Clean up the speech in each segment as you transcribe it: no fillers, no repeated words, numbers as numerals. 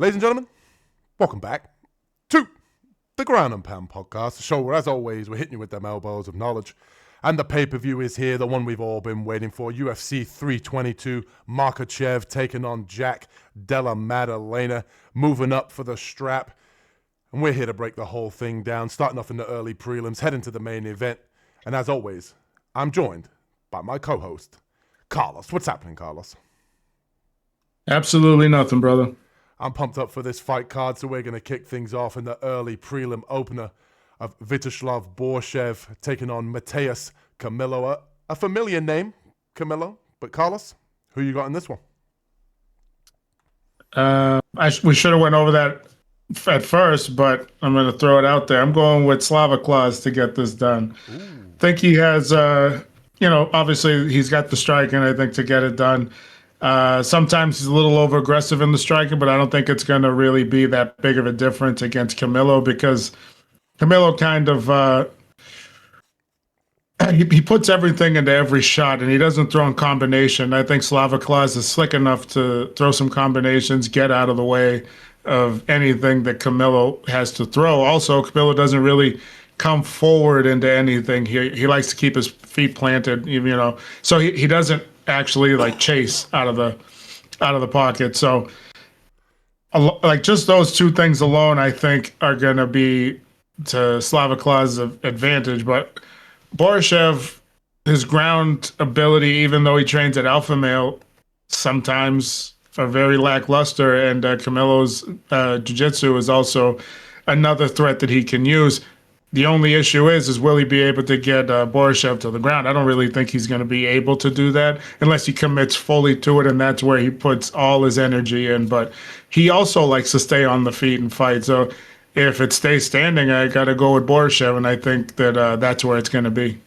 Ladies and gentlemen, welcome back to the Ground and Pound podcast, the show where, as always, we're hitting you with them elbows of knowledge. And the pay-per-view is here, the one we've all been waiting for. UFC 322, Borshchev taking on Jack Della Maddalena, moving up for the strap. And we're here to break the whole thing down, starting off in the early prelims, heading to the main event. And as always, I'm joined by my co-host, Carlos. What's happening, Carlos? Absolutely nothing, brother. I'm pumped up for this fight card, so we're going to kick things off in the early prelim opener of Vyacheslav Borshchev taking on Matheus Camilo. A familiar name, Camilo. But Carlos, who you got in this one? We should have went over that at first, but I'm going to throw it out there. I'm going with Slavaclaus to get this done. Ooh. I think he has, obviously he's got the striking, I think, to get it done. Sometimes he's a little over aggressive in the striking, but I don't think it's going to really be that big of a difference against Camilo, because Camilo kind of he puts everything into every shot, and he doesn't throw in combination. I think Slavaclaus is slick enough to throw some combinations, get out of the way of anything that Camilo has to throw. Also, Camilo doesn't really come forward into anything. He likes to keep his feet planted, so he doesn't actually like chase out of the pocket. So like just those two things alone, I think, are going to be to Slavaclaus' advantage. But Borshchev, his ground ability, even though he trains at alpha male, sometimes are very lackluster, and Camilo's jiu-jitsu is also another threat that he can use. The only issue is will he be able to get Borshchev to the ground? I don't really think he's going to be able to do that unless he commits fully to it, and that's where he puts all his energy in. But he also likes to stay on the feet and fight. So if it stays standing, I got to go with Borshchev, and I think that that's where it's going to be.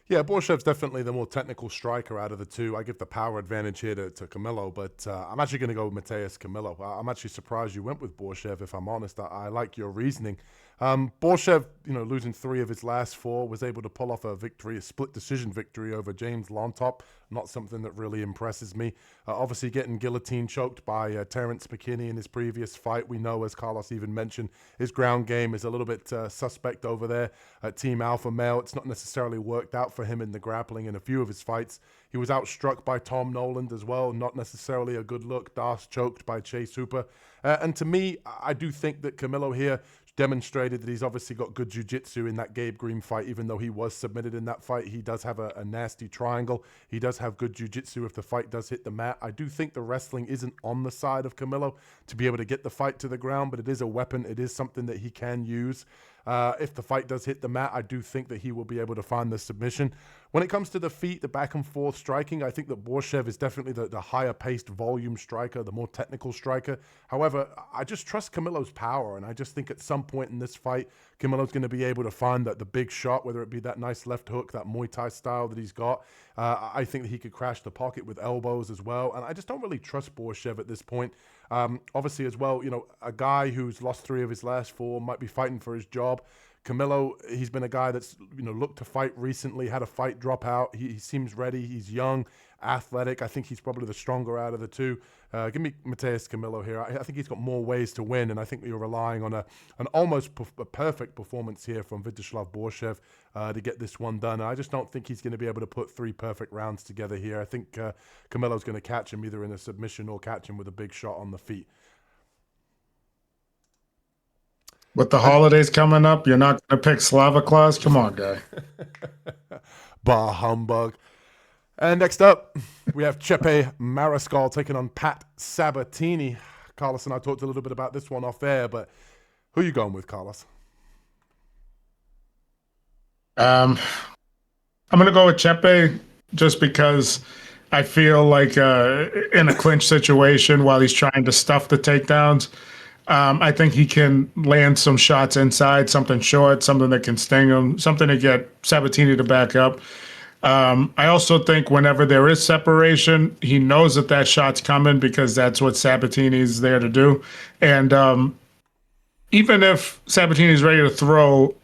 Yeah, Borshchev's definitely the more technical striker out of the two. I give the power advantage here to Camilo, but I'm actually going to go with Matheus Camilo. I'm actually surprised you went with Borshchev, if I'm honest. I like your reasoning. Borshchev, losing 3 of his last 4, was able to pull off a split decision victory over James Lontop. Not something that really impresses me. Obviously getting guillotine choked by Terrence McKinney in his previous fight. We know, as Carlos even mentioned, his ground game is a little bit suspect over there at Team Alpha Male. It's not necessarily worked out for him in the grappling in a few of his fights. He was outstruck by Tom Noland as well. Not necessarily a good look. Das choked by Chase Hooper. And to me, I do think that Camilo here demonstrated that he's obviously got good jiu-jitsu in that Gabe Green fight. Even though he was submitted in that fight, he does have a nasty triangle. He does have good jiu-jitsu if the fight does hit the mat. I do think the wrestling isn't on the side of Camilo to be able to get the fight to the ground, but it is a weapon. It is something that he can use. If the fight does hit the mat, I do think that he will be able to find the submission. When it comes to the feet, the back and forth striking, I think that Borshchev is definitely the higher paced volume striker, the more technical striker. However, I just trust Camilo's power, and I just think at some point in this fight, Camilo's going to be able to find the big shot, whether it be that nice left hook, that Muay Thai style that he's got. I think that he could crash the pocket with elbows as well, and I just don't really trust Borshchev at this point. Obviously as well, a guy who's lost 3 of his last 4 might be fighting for his job. Camilo, he's been a guy that's looked to fight recently, had a fight drop out. He seems ready. He's young, athletic. I think he's probably the stronger out of the two. Give me Matheus Camilo here. I think he's got more ways to win, and I think you're relying on an almost a perfect performance here from Vyacheslav Borshchev to get this one done. And I just don't think he's going to be able to put 3 perfect rounds together here. I think Camilo's going to catch him either in a submission or catch him with a big shot on the feet. With the holidays coming up, you're not going to pick Slavaclaus? Come on, guy. Bah humbug. And next up, we have Chepe Mariscal taking on Pat Sabatini. Carlos and I talked a little bit about this one off air, but who are you going with, Carlos? I'm going to go with Chepe just because I feel like in a clinch situation while he's trying to stuff the takedowns, I think he can land some shots inside, something short, something that can sting him, something to get Sabatini to back up. I also think whenever there is separation, he knows that shot's coming because that's what Sabatini's there to do. And even if Sabatini's ready to throw,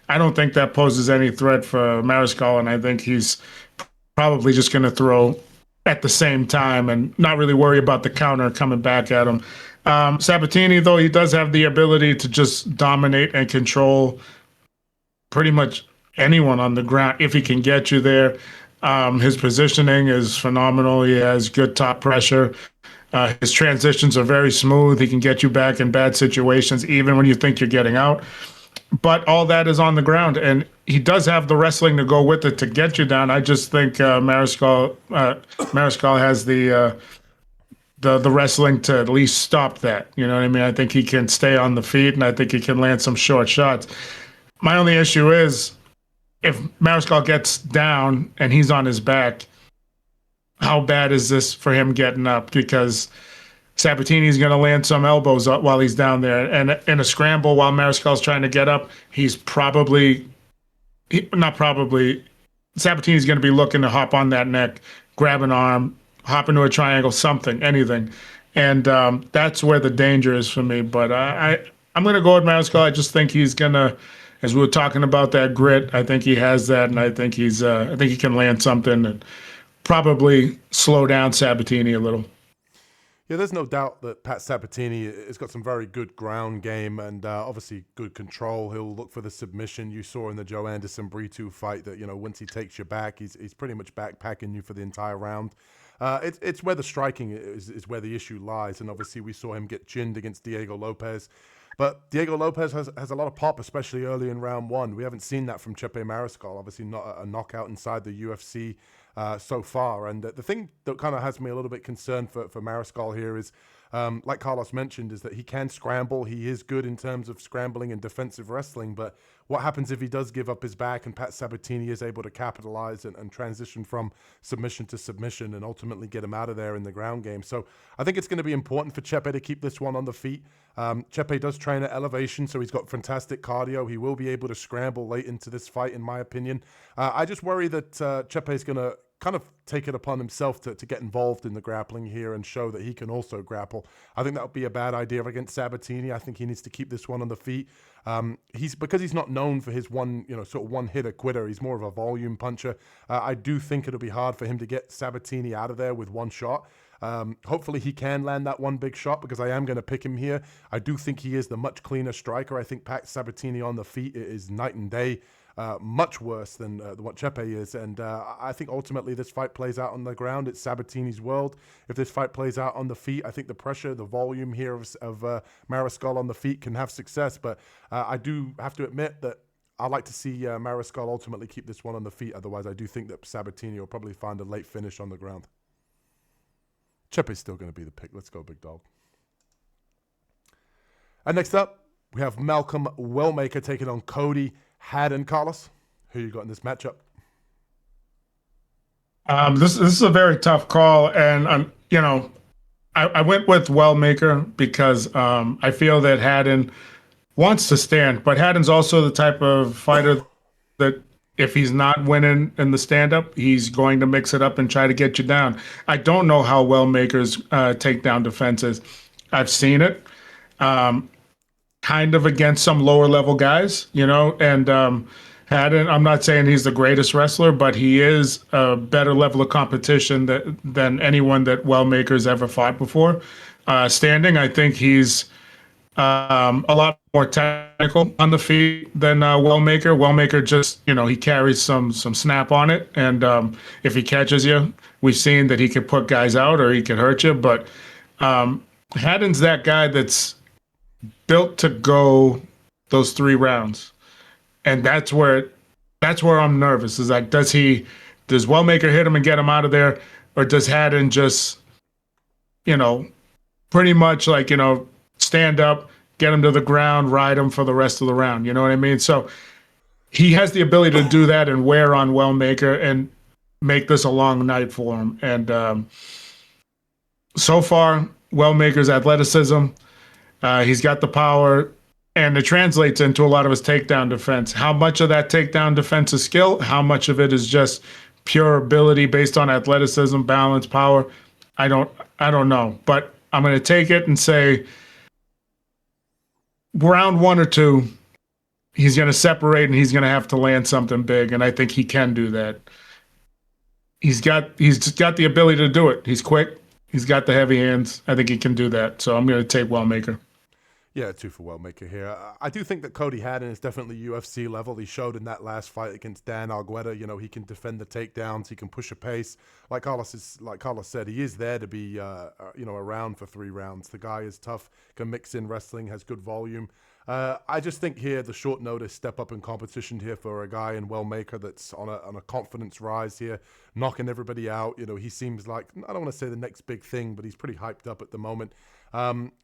I don't think that poses any threat for Mariscal, and I think he's probably just going to throw at the same time and not really worry about the counter coming back at him. Sabatini, though, he does have the ability to just dominate and control pretty much anyone on the ground if he can get you there. His positioning is phenomenal. He has good top pressure. His transitions are very smooth. He can get you back in bad situations, even when you think you're getting out. But all that is on the ground, and he does have the wrestling to go with it to get you down. I just think Mariscal has the wrestling to at least stop that. You know what I mean? I think he can stay on the feet, and I think he can land some short shots. My only issue is if Mariscal gets down and he's on his back, how bad is this for him getting up? Because Sabatini's going to land some elbows up while he's down there. And in a scramble while Mariscal's trying to get up, Sabatini's going to be looking to hop on that neck, grab an arm, hop into a triangle, something, anything. And that's where the danger is for me. But I'm going to go with Mariscal. I just think he's going to, as we were talking about that grit, I think he has that, and I think he can land something and probably slow down Sabatini a little. Yeah, there's no doubt that Pat Sabatini has got some very good ground game and obviously good control. He'll look for the submission. You saw in the Joe Anderson-Brito fight that, once he takes you back, he's pretty much backpacking you for the entire round. It's where the striking is where the issue lies, and obviously we saw him get chinned against Diego Lopez. But Diego Lopez has a lot of pop, especially early in round one. We haven't seen that from Chepe Mariscal. Obviously not a knockout inside the UFC so far. And the thing that kind of has me a little bit concerned for Mariscal here is, like Carlos mentioned, is that he can scramble. He is good in terms of scrambling and defensive wrestling. But what happens if he does give up his back and Pat Sabatini is able to capitalize and transition from submission to submission and ultimately get him out of there in the ground game? So I think it's going to be important for Chepe to keep this one on the feet. Chepe does train at elevation, so he's got fantastic cardio. He will be able to scramble late into this fight, in my opinion. I just worry that Chepe is going to kind of take it upon himself to get involved in the grappling here and show that he can also grapple. I think that would be a bad idea against Sabatini. I think he needs to keep this one on the feet. Because he's not known for his one hitter quitter. He's more of a volume puncher. I do think it'll be hard for him to get Sabatini out of there with one shot. Hopefully he can land that one big shot because I am going to pick him here. I do think he is the much cleaner striker. I think Pat Sabatini on the feet is night and day. Much worse than what Chepe is. And I think ultimately this fight plays out on the ground. It's Sabatini's world. If this fight plays out on the feet, I think the pressure, the volume here of Mariscal on the feet can have success. But I do have to admit that I'd like to see Mariscal ultimately keep this one on the feet. Otherwise, I do think that Sabatini will probably find a late finish on the ground. Chepe's still going to be the pick. Let's go, big dog. And next up, we have Malcolm Wellmaker taking on Cody Haddon. Carlos, who you got in this matchup? This is a very tough call, and I went with Wellmaker because I feel that Haddon wants to stand, but Haddon's also the type of fighter that if he's not winning in the stand-up, he's going to mix it up and try to get you down. I don't know how Wellmaker's takedown defense is. I've seen it. Kind of against some lower level guys, and Haddon, I'm not saying he's the greatest wrestler, but he is a better level of competition than anyone that Wellmaker's ever fought before. Standing, I think he's a lot more technical on the feet than Wellmaker. Wellmaker just, he carries some snap on it, and if he catches you, we've seen that he can put guys out or he can hurt you, but Haddon's that guy that's built to go those 3 rounds, and that's where I'm nervous. Is like, does Wellmaker hit him and get him out of there, or does Haddon just, pretty much like stand up, get him to the ground, ride him for the rest of the round? You know what I mean? So he has the ability to do that and wear on Wellmaker and make this a long night for him. And so far, Wellmaker's athleticism. He's got the power, and it translates into a lot of his takedown defense. How much of that takedown defense is skill? How much of it is just pure ability based on athleticism, balance, power? I don't know. But I'm going to take it and say round 1 or 2, he's going to separate and he's going to have to land something big, and I think he can do that. He's got the ability to do it. He's quick. He's got the heavy hands. I think he can do that. So I'm going to take Wellmaker. Yeah, 2 for Wellmaker here. I do think that Cody Haddon is definitely UFC level. He showed in that last fight against Dan Argueta, he can defend the takedowns, he can push a pace. Like Carlos said, he is there to be, around for 3 rounds. The guy is tough, can mix in wrestling, has good volume. I just think here the short notice step up in competition here for a guy in Wellmaker that's on a confidence rise here, knocking everybody out. He seems like, I don't want to say the next big thing, but he's pretty hyped up at the moment.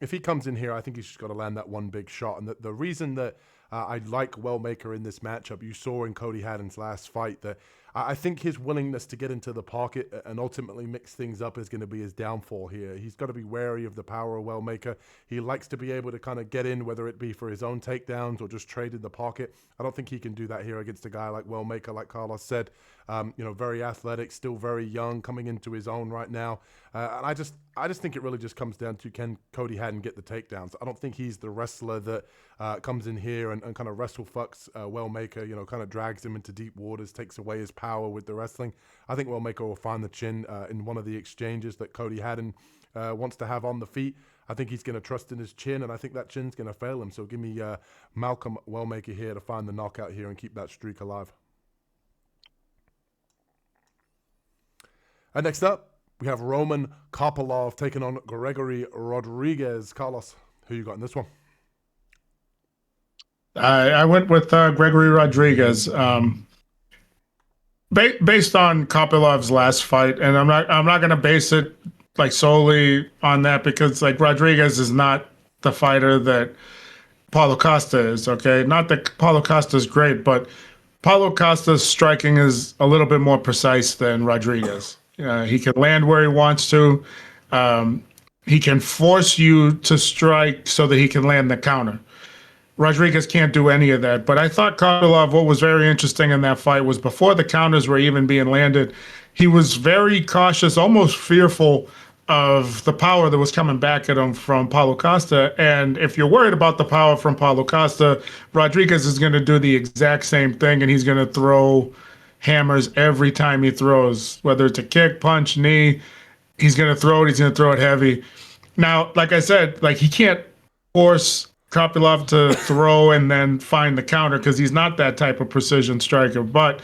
If he comes in here, I think he's just got to land that one big shot. And the reason that I like Wellmaker in this matchup, you saw in Cody Haddon's last fight, that I think his willingness to get into the pocket and ultimately mix things up is going to be his downfall here. He's got to be wary of the power of Wellmaker. He likes to be able to kind of get in, whether it be for his own takedowns or just trade in the pocket. I don't think he can do that here against a guy like Wellmaker, like Carlos said. Very athletic, still very young, coming into his own right now. And I just think it really just comes down to, can Cody Haddon get the takedowns? I don't think he's the wrestler that comes in here and kind of wrestle fucks Wellmaker, kind of drags him into deep waters, takes away his power with the wrestling. I think Wellmaker will find the chin in one of the exchanges that Cody Haddon wants to have on the feet. I think he's going to trust in his chin, and I think that chin's going to fail him. So give me Malcolm Wellmaker here to find the knockout here and keep that streak alive. And next up, we have Roman Kopylov taking on Gregory Rodrigues. Carlos, who you got in this one? I went with Gregory Rodrigues. Based on Kopylov's last fight, and I'm not going to base it like solely on that, because like Rodrigues is not the fighter that Paulo Costa is. Okay, not that Paulo Costa is great, but Paulo Costa's striking is a little bit more precise than Rodrigues. He can land where he wants to. He can force you to strike so that he can land the counter. Rodrigues can't do any of that. But I thought Kopylov, what was very interesting in that fight was before the counters were even being landed, he was very cautious, almost fearful of the power that was coming back at him from Paulo Costa. And if you're worried about the power from Paulo Costa, Rodrigues is going to do the exact same thing, and he's going to throw hammers every time he throws, whether it's a kick, punch, knee. He's going to throw it. He's going to throw it heavy. Now, like I said, like he can't force Kopylov to throw and then find the counter, because he's not that type of precision striker. But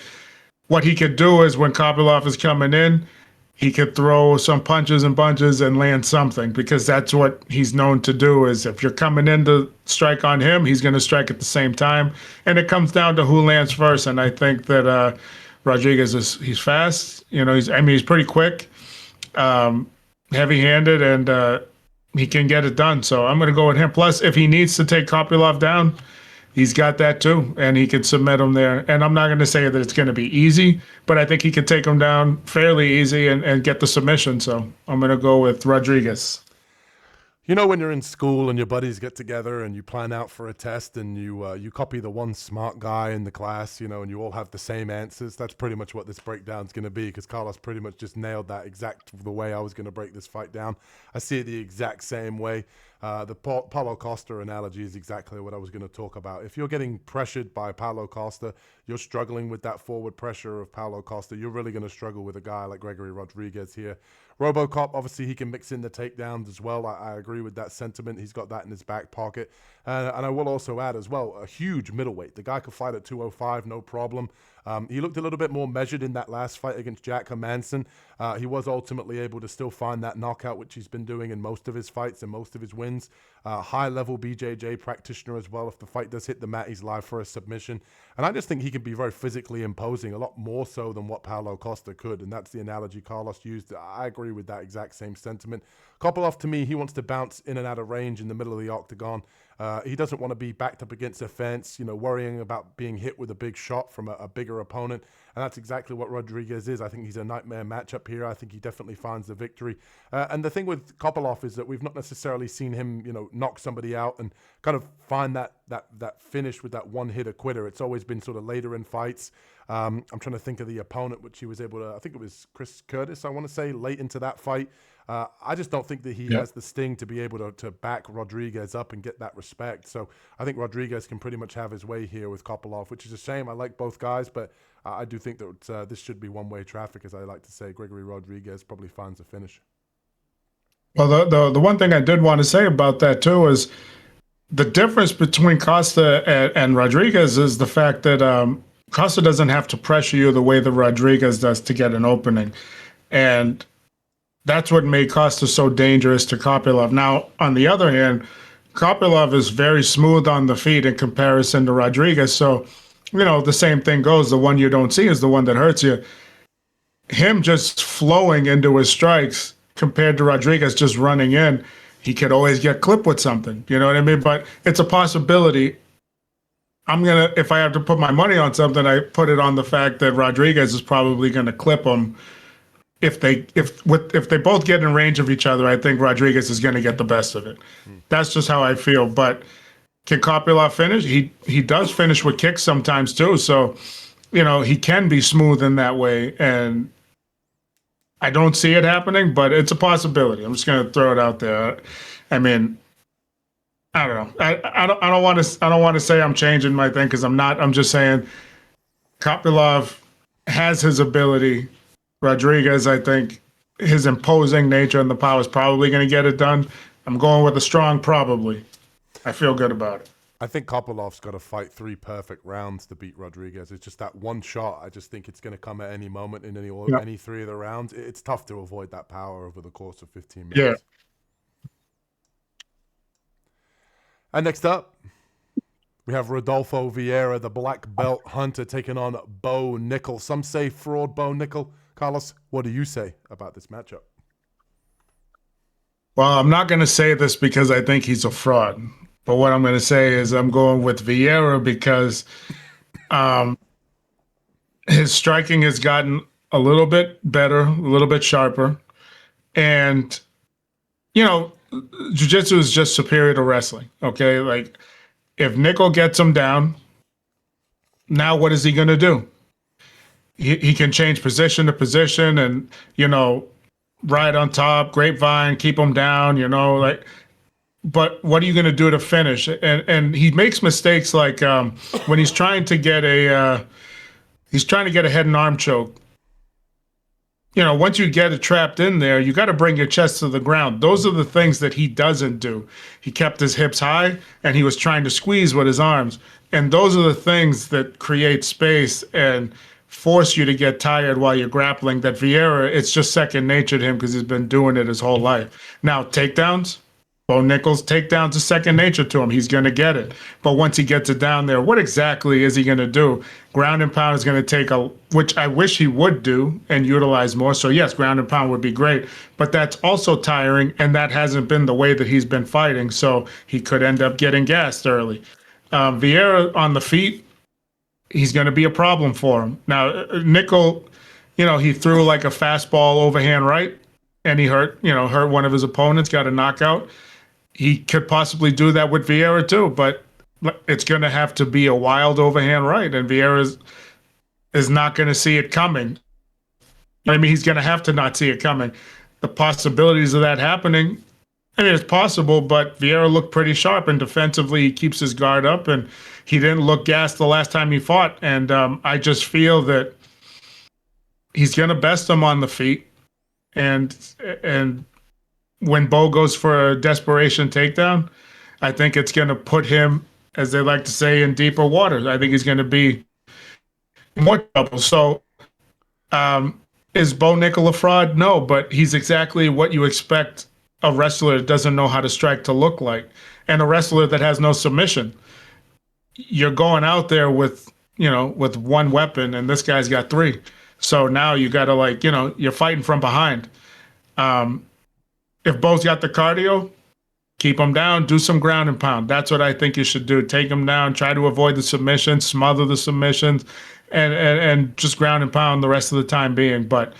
what he could do is when Kopylov is coming in, he could throw some punches and bunches and land something, because that's what he's known to do. Is if you're coming in to strike on him, he's going to strike at the same time. And it comes down to who lands first. And I think that Rodrigues he's fast. He's pretty quick, heavy-handed, and he can get it done. So I'm going to go with him. Plus, if he needs to take Kopylov down, he's got that too, and he can submit him there. And I'm not going to say that it's going to be easy, but I think he can take him down fairly easy and get the submission. So I'm going to go with Rodrigues. When you're in school and your buddies get together and you plan out for a test and you copy the one smart guy in the class, and you all have the same answers. That's pretty much what this breakdown's going to be, because Carlos pretty much just nailed that the way I was going to break this fight down. I see it the exact same way. The Paulo Costa analogy is exactly what I was going to talk about. If you're getting pressured by Paulo Costa, you're struggling with that forward pressure of Paulo Costa, you're really going to struggle with a guy like Gregory Rodrigues here. RoboCop, obviously, he can mix in the takedowns as well. I agree with that sentiment. He's got that in his back pocket. And I will also add as well, a huge middleweight. The guy could fight at 205, no problem. He looked a little bit more measured in that last fight against Jack Hermansson. He was ultimately able to still find that knockout, which he's been doing in most of his fights and most of his wins. High-level BJJ practitioner as well. If the fight does hit the mat, he's live for a submission. And I just think he can be very physically imposing, a lot more so than what Paulo Costa could. And that's the analogy Carlos used. I agree with that exact same sentiment. Kopylov, to me, he wants to bounce in and out of range in the middle of the octagon. He doesn't want to be backed up against a fence, worrying about being hit with a big shot from a bigger opponent. And that's exactly what Rodrigues is. I think he's a nightmare matchup here. I think he definitely finds the victory. And the thing with Kopylov is that we've not necessarily seen him, knock somebody out and kind of find that finish with that one-hitter quitter. It's always been sort of later in fights. I'm trying to think of the opponent, which he was able to, I think it was Chris Curtis, I want to say, late into that fight. I just don't think that he has the sting to be able to back Rodrigues up and get that respect. So I think Rodrigues can pretty much have his way here with Kopylov, which is a shame. I like both guys, but I do think that this should be one-way traffic, as I like to say. Gregory Rodrigues probably finds a finish. Well, the one thing I did want to say about that too is the difference between Costa and Rodrigues is the fact that Costa doesn't have to pressure you the way that Rodrigues does to get an opening, and that's what made Costa so dangerous to Kopylov. Now, on the other hand, Kopylov is very smooth on the feet in comparison to Rodrigues. So, the same thing goes. The one you don't see is the one that hurts you. Him just flowing into his strikes compared to Rodrigues just running in, he could always get clipped with something. You know what I mean? But it's a possibility. If I have to put my money on something, I put it on the fact that Rodrigues is probably gonna clip him. If they both get in range of each other, I think Rodrigues is gonna get the best of it. That's just how I feel. But can Kopylov finish? He does finish with kicks sometimes too. So, he can be smooth in that way. And I don't see it happening, but it's a possibility. I'm just going to throw it out there. I mean, I don't know. I don't want to say I'm changing my thing because I'm not. I'm just saying Kopylov has his ability. Rodrigues, I think, his imposing nature and the power is probably going to get it done. I'm going with a strong probably. I feel good about it. I think Kopylov's got to fight 3 perfect rounds to beat Rodrigues. It's just that one shot. I just think it's going to come at any moment in any 3 of the rounds. It's tough to avoid that power over the course of 15 minutes. Yeah. And next up, we have Rodolfo Vieira, the black belt hunter, taking on Bo Nickal. Some say fraud Bo Nickal. Carlos, what do you say about this matchup? Well, I'm not going to say this because I think he's a fraud. But what I'm going to say is I'm going with Vieira because his striking has gotten a little bit better, a little bit sharper. And, jiu-jitsu is just superior to wrestling, okay? Like, if Nickal gets him down, now what is he going to do? He can change position to position and, ride on top, grapevine, keep him down, but what are you going to do to finish? And he makes mistakes like when he's trying to get a head and arm choke. Once you get it trapped in there, you got to bring your chest to the ground. Those are the things that he doesn't do. He kept his hips high and he was trying to squeeze with his arms. And those are the things that create space and force you to get tired while you're grappling. That Vieira, it's just second nature to him because he's been doing it his whole life. Now, takedowns. Bo Nickal's takedowns is second nature to him. He's going to get it. But once he gets it down there, what exactly is he going to do? Ground and pound is going to take which I wish he would do and utilize more. So yes, ground and pound would be great, but that's also tiring, and that hasn't been the way that he's been fighting. So he could end up getting gassed early. Vieira on the feet, he's going to be a problem for him. Now, Nickal, he threw like a fastball overhand right, and he hurt one of his opponents, got a knockout. He could possibly do that with Vieira too, but it's going to have to be a wild overhand right, and Vieira is not going to see it coming. I mean, he's going to have to not see it coming. The possibilities of that happening, it's possible, but Vieira looked pretty sharp, and defensively he keeps his guard up, and he didn't look gassed the last time he fought, and I just feel that he's going to best him on the feet, and when Bo goes for a desperation takedown, I think it's going to put him, as they like to say, in deeper waters. I think he's going to be in more trouble. So is Bo Nickal a fraud? No, but he's exactly what you expect a wrestler that doesn't know how to strike to look like, and a wrestler that has no submission. You're going out there with one weapon, and this guy's got 3. So now you got to you're fighting from behind. If Bo's got the cardio, keep him down, do some ground and pound. That's what I think you should do. Take him down, try to avoid the submissions, smother the submissions, and just ground and pound the rest of the time being. But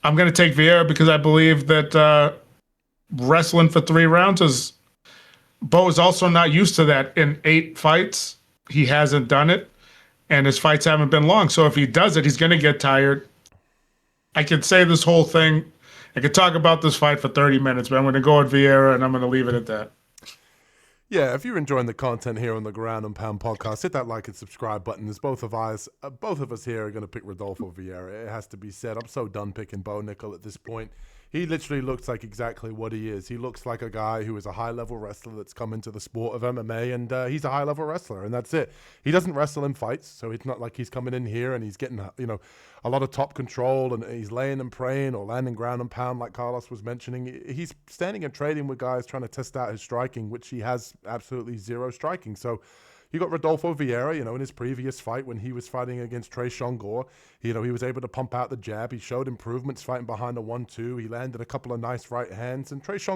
I'm going to take Vieira because I believe that wrestling for 3 rounds is Bo is also not used to that in 8 fights. He hasn't done it, and his fights haven't been long. So if he does it, he's going to get tired. I could say this whole thing. I could talk about this fight for 30 minutes, but I'm going to go with Vieira, and I'm going to leave it at that. Yeah, if you're enjoying the content here on the Ground and Pound podcast, hit that like and subscribe button. As both of us here are going to pick Rodolfo Vieira. It has to be said. I'm so done picking Bo Nickal at this point. He literally looks like exactly what he is. He looks like a guy who is a high-level wrestler that's come into the sport of MMA, and he's a high-level wrestler, and that's it. He doesn't wrestle in fights, so it's not like he's coming in here and he's getting, a lot of top control and he's laying and praying or landing ground and pound like Carlos was mentioning. He's standing and trading with guys trying to test out his striking, which he has absolutely zero striking. So you got Rodolfo Vieira, in his previous fight when he was fighting against Tracy, he was able to pump out the jab. He showed improvements fighting behind the 1-2. He landed a couple of nice right hands. And Tracy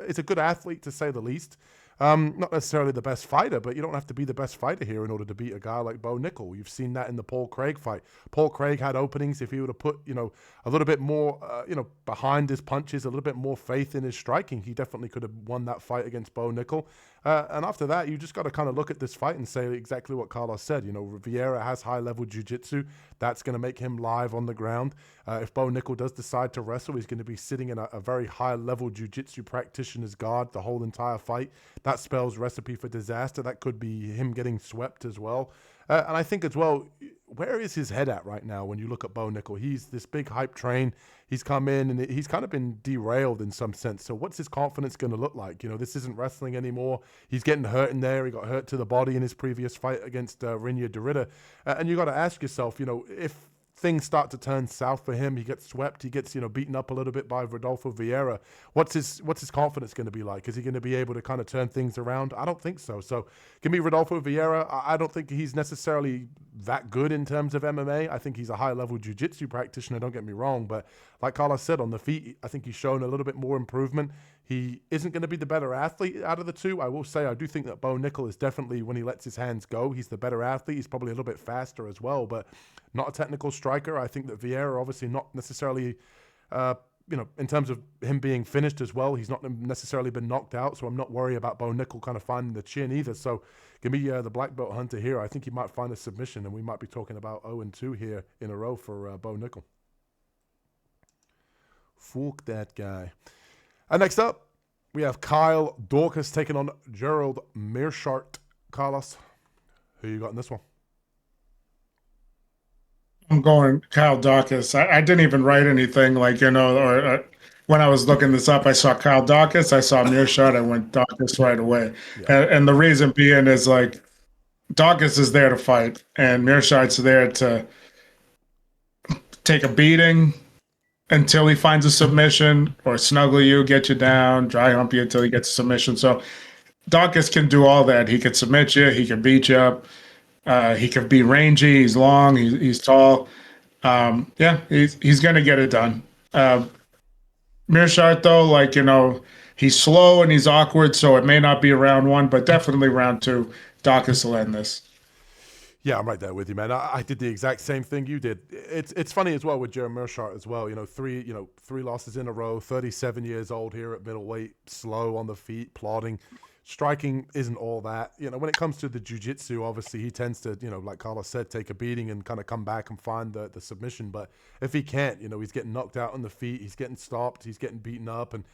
is a good athlete, to say the least. Not necessarily the best fighter, but you don't have to be the best fighter here in order to beat a guy like Bo Nickal. You've seen that in the Paul Craig fight. Paul Craig had openings. If he would have put, a little bit more, behind his punches, a little bit more faith in his striking, he definitely could have won that fight against Bo Nickal. And after that, you just got to kind of look at this fight and say exactly what Carlos said. Vieira has high-level jiu-jitsu. That's going to make him live on the ground. If Bo Nickal does decide to wrestle, he's going to be sitting in a very high-level jiu-jitsu practitioner's guard the whole entire fight. That spells recipe for disaster. That could be him getting swept as well. And I think as well, where is his head at right now when you look at Bo Nickal? He's this big hype train. He's come in and he's kind of been derailed in some sense. So what's his confidence going to look like? This isn't wrestling anymore. He's getting hurt in there. He got hurt to the body in his previous fight against Rinja Derrida. And you got to ask yourself, if things start to turn south for him, he gets swept, he gets beaten up a little bit by Rodolfo Vieira, what's his confidence going to be like? Is he going to be able to kind of turn things around? I don't think so. So give me Rodolfo Vieira. I don't think he's necessarily that good in terms of MMA. I think he's a high-level jiu-jitsu practitioner, don't get me wrong, but like Carlos said, on the feet, I think he's shown a little bit more improvement. He isn't going to be the better athlete out of the two. I will say I do think that Bo Nickal is definitely, when he lets his hands go, he's the better athlete. He's probably a little bit faster as well, but not a technical striker. I think that Vieira, obviously not necessarily, in terms of him being finished as well, he's not necessarily been knocked out, so I'm not worried about Bo Nickal kind of finding the chin either. So give me the black belt hunter here. I think he might find a submission, and we might be talking about 0-2 here in a row for Bo Nickal. Fuck that guy. And next up, we have Kyle Daukaus taking on Gerald Meerschaert. Carlos, who you got in this one? I'm going Kyle Daukaus. I didn't even write anything when I was looking this up, I saw Kyle Daukaus, I saw Meerschaert, I went Daukaus right away. Yeah. And the reason being is Daukaus is there to fight, and Meerschaert's there to take a beating until he finds a submission, or snuggle you, get you down, dry hump you until he gets a submission. So Daukaus can do all that. He can submit you. He can beat you up. He can be rangy. He's long. He's tall. He's going to get it done. Meerschaert, though, he's slow and he's awkward, so it may not be round one, but definitely round two. Daukaus will end this. Yeah, I'm right there with you, man. I did the exact same thing you did. It's funny as well with Gerald Meerschaert as well. Three losses in a row. 37 years old here at middleweight, slow on the feet, plodding. Striking isn't all that. When it comes to the jiu-jitsu, obviously he tends to, like Carlos said, take a beating and kind of come back and find the submission. But if he can't, he's getting knocked out on the feet, he's getting stopped, he's getting beaten up, and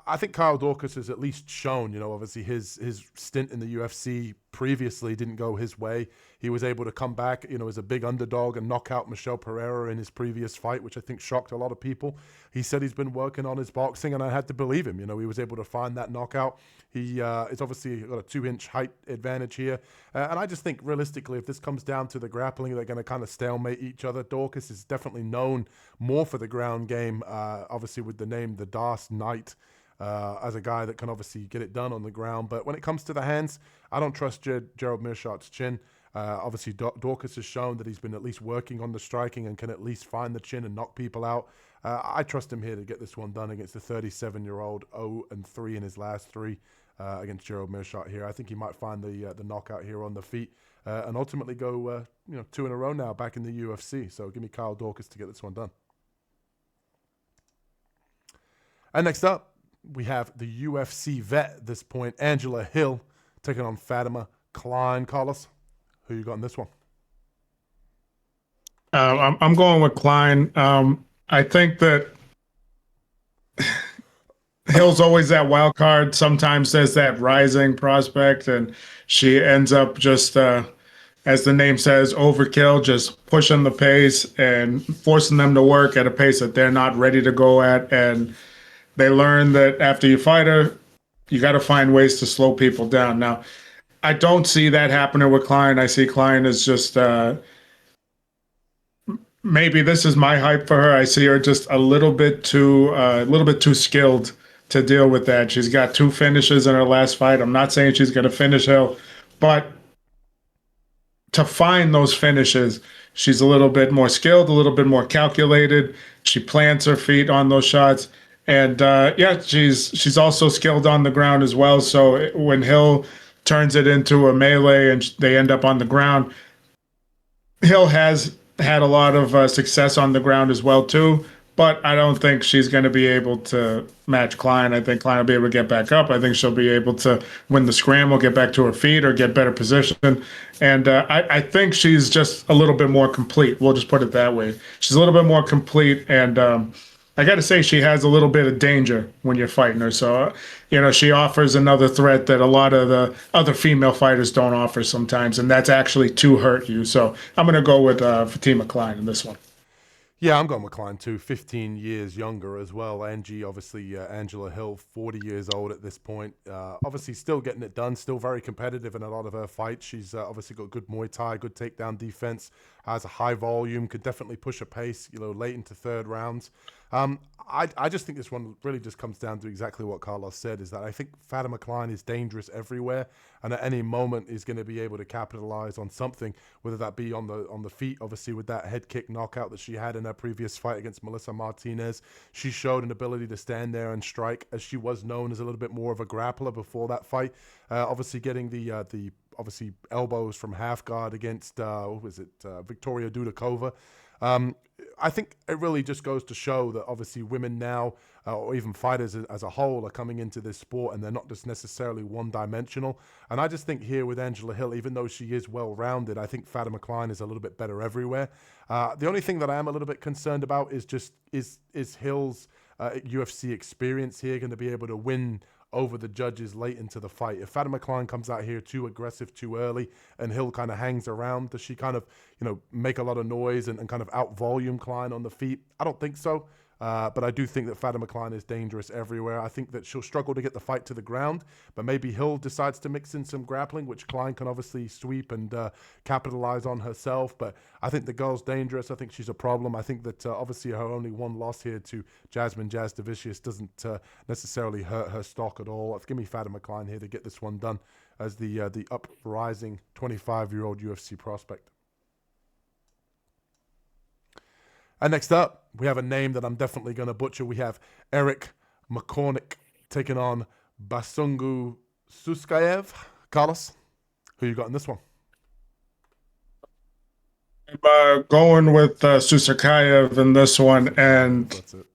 I think Kyle Daukaus has at least shown, obviously his stint in the UFC previously didn't go his way. He was able to come back, as a big underdog and knock out Michel Pereira in his previous fight, which I think shocked a lot of people. He said he's been working on his boxing, and I had to believe him. He was able to find that knockout. He is obviously got a 2-inch height advantage here. And I just think realistically, if this comes down to the grappling, they're going to kind of stalemate each other. Daukaus is definitely known more for the ground game, obviously with the name The Dark Knight. As a guy that can obviously get it done on the ground. But when it comes to the hands, I don't trust Gerald Meerschaert's chin. Obviously, Daukaus has shown that he's been at least working on the striking and can at least find the chin and knock people out. I trust him here to get this one done against the 37-year-old, 0-3 in his last three against Gerald Meerschaert here. I think he might find the knockout here on the feet and ultimately go 2 in a row now back in the UFC. So give me Kyle Daukaus to get this one done. And next up, we have the UFC vet at this point, Angela Hill, taking on Fatima Kline. Carlos, who you got in this one? I'm going with Kline. I think that Hill's always that wild card. Sometimes there's that rising prospect, and she ends up just as the name says, overkill, just pushing the pace and forcing them to work at a pace that they're not ready to go at. And they learn that after you fight her, you got to find ways to slow people down. Now, I don't see that happening with Kline. I see Kline as just maybe this is my hype for her. I see her just a little bit too skilled to deal with that. She's got 2 finishes in her last fight. I'm not saying she's going to finish Hill, but to find those finishes, she's a little bit more skilled, a little bit more calculated. She plants her feet on those shots. And yeah, she's also skilled on the ground as well. So when Hill turns it into a melee and they end up on the ground, Hill has had a lot of success on the ground as well too. But I don't think she's going to be able to match Kline. I think Kline will be able to get back up. I think she'll be able to win the scramble, get back to her feet, or get better position. And I think she's just a little bit more complete. We'll just put it that way. She's a little bit more complete, and I got to say she has a little bit of danger when you're fighting her. So, she offers another threat that a lot of the other female fighters don't offer sometimes, and that's actually to hurt you. So I'm going to go with Fatima Kline in this one. Yeah, I'm going with Kline too. 15 years younger as well. Angie, obviously, Angela Hill, 40 years old at this point. Obviously, still getting it done. Still very competitive in a lot of her fights. She's obviously got good Muay Thai, good takedown defense. Has a high volume. Could definitely push a pace. Late into third rounds. I just think this one really just comes down to exactly what Carlos said, is that I think Fatima Kline is dangerous everywhere, and at any moment is going to be able to capitalize on something, whether that be on the feet, obviously with that head kick knockout that she had in her previous fight against Melissa Martinez. She showed an ability to stand there and strike, as she was known as a little bit more of a grappler before that fight. Obviously getting the obviously elbows from half guard against Victoria Dudakova. I think it really just goes to show that obviously women now, or even fighters as a whole, are coming into this sport and they're not just necessarily one-dimensional. And I just think here with Angela Hill, even though she is well-rounded, I think Fatima Kline is a little bit better everywhere. The only thing that I am a little bit concerned about is just is Hill's UFC experience here going to be able to win over the judges late into the fight? If Fatima Kline comes out here too aggressive too early and Hill kind of hangs around, does she kind of, make a lot of noise and kind of out-volume Kline on the feet? I don't think so. But I do think that Fatima Kline is dangerous everywhere. I think that she'll struggle to get the fight to the ground, but maybe Hill decides to mix in some grappling, which Kline can obviously sweep and capitalize on herself. But I think the girl's dangerous. I think she's a problem. I think that obviously her only one loss here to Jasmine Jasdavicius doesn't necessarily hurt her stock at all. Give me Fatima Kline here to get this one done as the uprising 25-year-old UFC prospect. And next up, we have a name that I'm definitely going to butcher. We have Eric McCormick taking on Basungu Susurkaev. Carlos, who you got in this one? I'm going with Susurkaev in this one, and That's it.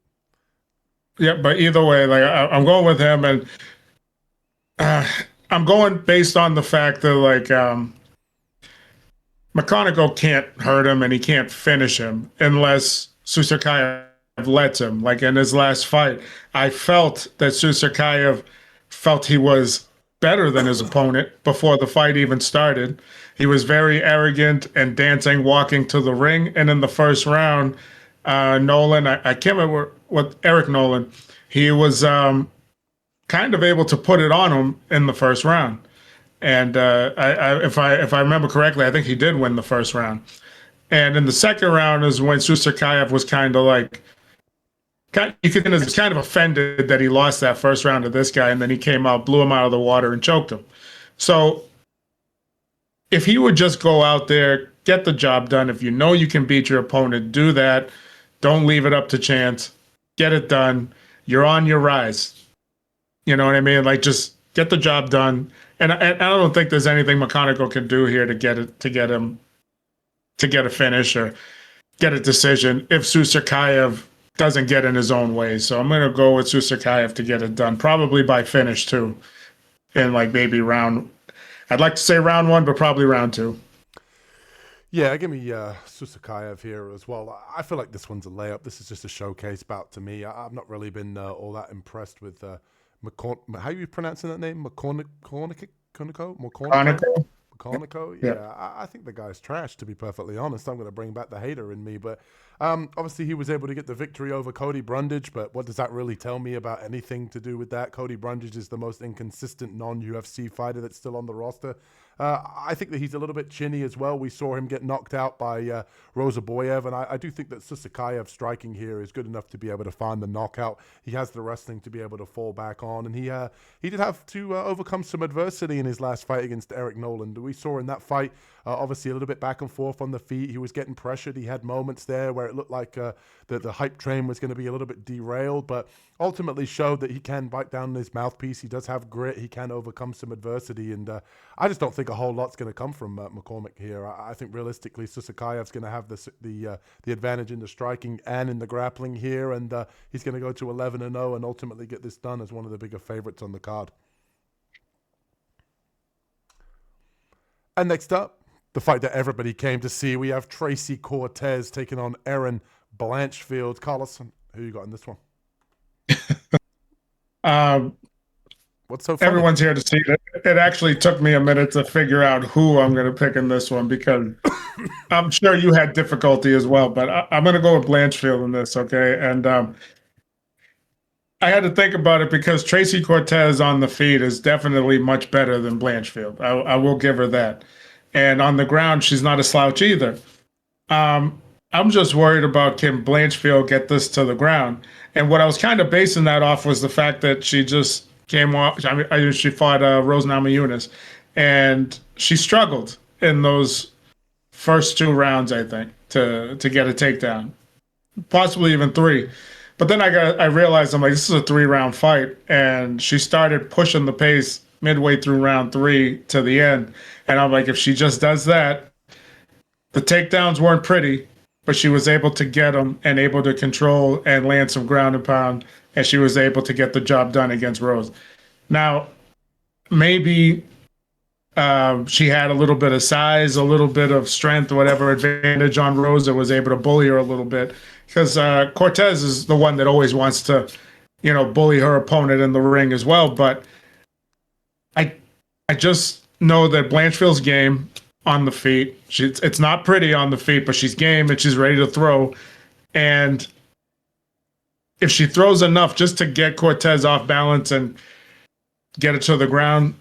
Yeah, but either way, I'm going with him, and I'm going based on the fact that McConico can't hurt him and he can't finish him unless Susurkaev lets him. Like in his last fight, I felt that Susurkaev felt he was better than his opponent before the fight even started. He was very arrogant and dancing, walking to the ring. And in the first round, Nolan, I can't remember what Eric Nolan, he was kind of able to put it on him in the first round. And if I remember correctly, I think he did win the first round. And in the second round is when Susurkaev was kind of offended that he lost that first round to this guy, and then he came out, blew him out of the water, and choked him. So if he would just go out there, get the job done, if you know you can beat your opponent, do that. Don't leave it up to chance. Get it done. You're on your rise. You know what I mean? Just get the job done. And I don't think there's anything McConico can do here to get a finish or get a decision if Susurkaev doesn't get in his own way. So I'm going to go with Susurkaev to get it done, probably by finish too, in maybe round. I'd like to say round 1, but probably round 2. Yeah, give me Susurkaev here as well. I feel like this one's a layup. This is just a showcase bout to me. I've not really been all that impressed with how are you pronouncing that name? McConico? McConico, Yeah. yeah, I think the guy's trash, to be perfectly honest. I'm going to bring back the hater in me. But obviously, he was able to get the victory over Cody Brundage. But what does that really tell me about anything to do with that? Cody Brundage is the most inconsistent non-UFC fighter that's still on the roster. I think that he's a little bit chinny as well. We saw him get knocked out by Rozaboyev, and I do think that Susurkaev striking here is good enough to be able to find the knockout. He has the wrestling to be able to fall back on, and he did have to overcome some adversity in his last fight against Eric Noland. We saw in that fight, obviously a little bit back and forth on the feet. He was getting pressured. He had moments there where it looked like the hype train was going to be a little bit derailed, but ultimately showed that he can bite down his mouthpiece. He does have grit. He can overcome some adversity, and I just don't think a whole lot's going to come from McCormick here. I think realistically, Susurkaev's going to have the advantage in the striking and in the grappling here, and he's going to go to 11-0 and ultimately get this done as one of the bigger favorites on the card. And next up, the fight that everybody came to see, we have Tracy Cortez taking on Aaran Blanchfield. Carlos, who you got in this one? What's so funny? Everyone's here to see it. It actually took me a minute to figure out who I'm going to pick in this one because I'm sure you had difficulty as well, but I'm going to go with Blanchfield in this, okay? And I had to think about it because Tracy Cortez on the feet is definitely much better than Blanchfield. I will give her that. And on the ground, she's not a slouch either. I'm just worried about can Blanchfield get this to the ground. And what I was kind of basing that off was the fact that she just came off. I mean, she fought Rose Namajunas, and she struggled in those first 2 rounds, I think, to get a takedown, possibly even 3. But then I realized, I'm like, this is a 3-round fight, and she started pushing the pace midway through round 3 to the end. And I'm like, if she just does that, the takedowns weren't pretty, but she was able to get them and able to control and land some ground and pound, and she was able to get the job done against Rose. Now, maybe she had a little bit of size, a little bit of strength, whatever advantage on Rose that was able to bully her a little bit, because Cortez is the one that always wants to, bully her opponent in the ring as well. But I just know that Blanchfield's game on the feet. It's not pretty on the feet, but she's game and she's ready to throw. And if she throws enough just to get Cortez off balance and get it to the ground,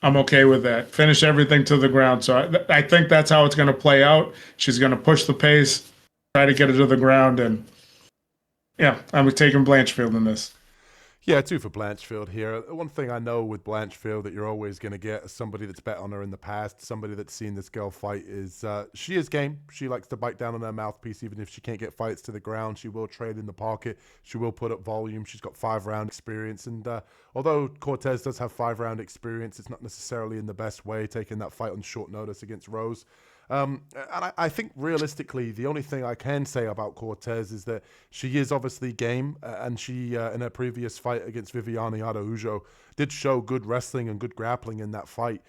I'm okay with that. Finish everything to the ground. So I think that's how it's going to play out. She's going to push the pace, try to get it to the ground, and yeah, I'm taking Blanchfield in this. Yeah, 2 for Blanchfield here. One thing I know with Blanchfield that you're always going to get as somebody that's bet on her in the past, somebody that's seen this girl fight, is she is game. She likes to bite down on her mouthpiece. Even if she can't get fights to the ground, she will trade in the pocket. She will put up volume. She's got 5-round experience. And although Cortez does have 5-round experience, it's not necessarily in the best way, taking that fight on short notice against Rose. And I think realistically, the only thing I can say about Cortez is that she is obviously game, and she, in her previous fight against Viviane Araujo, did show good wrestling and good grappling in that fight,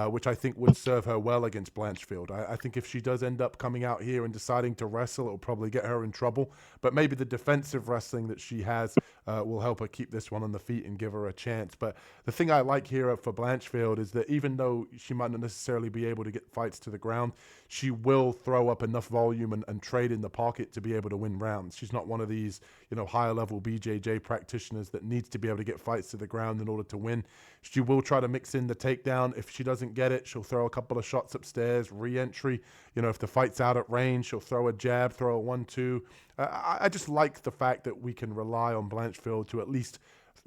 which I think would serve her well against Blanchfield. I think if she does end up coming out here and deciding to wrestle, it'll probably get her in trouble. But maybe the defensive wrestling that she has will help her keep this one on the feet and give her a chance. But the thing I like here for Blanchfield is that even though she might not necessarily be able to get fights to the ground, she will throw up enough volume and trade in the pocket to be able to win rounds. She's not one of these, higher level BJJ practitioners that needs to be able to get fights to the ground in order to win. She will try to mix in the takedown. If she doesn't get it, she'll throw a couple of shots upstairs, re-entry. If the fight's out at range, she'll throw a jab, throw a 1-2. I just like the fact that we can rely on Blanchfield to at least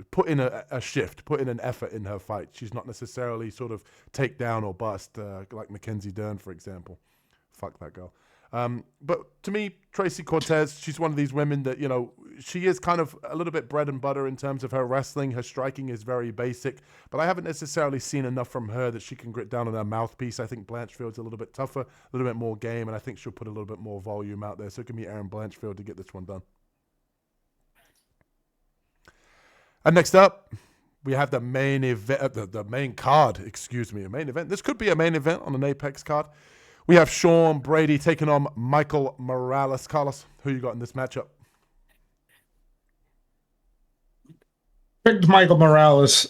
put in a shift, put in an effort in her fight. She's not necessarily sort of take down or bust like Mackenzie Dern, for example. Fuck that girl. But to me, Tracy Cortez, she's one of these women that, she is kind of a little bit bread and butter in terms of her wrestling. Her striking is very basic, but I haven't necessarily seen enough from her that she can grit down on her mouthpiece. I think Blanchfield's a little bit tougher, a little bit more game, and I think she'll put a little bit more volume out there. So it can be Aaran Blanchfield to get this one done. And next up, we have the main event, the main card, a main event. This could be a main event on an Apex card. We have Sean Brady taking on Michael Morales. Carlos, who you got in this matchup? Picked Michael Morales.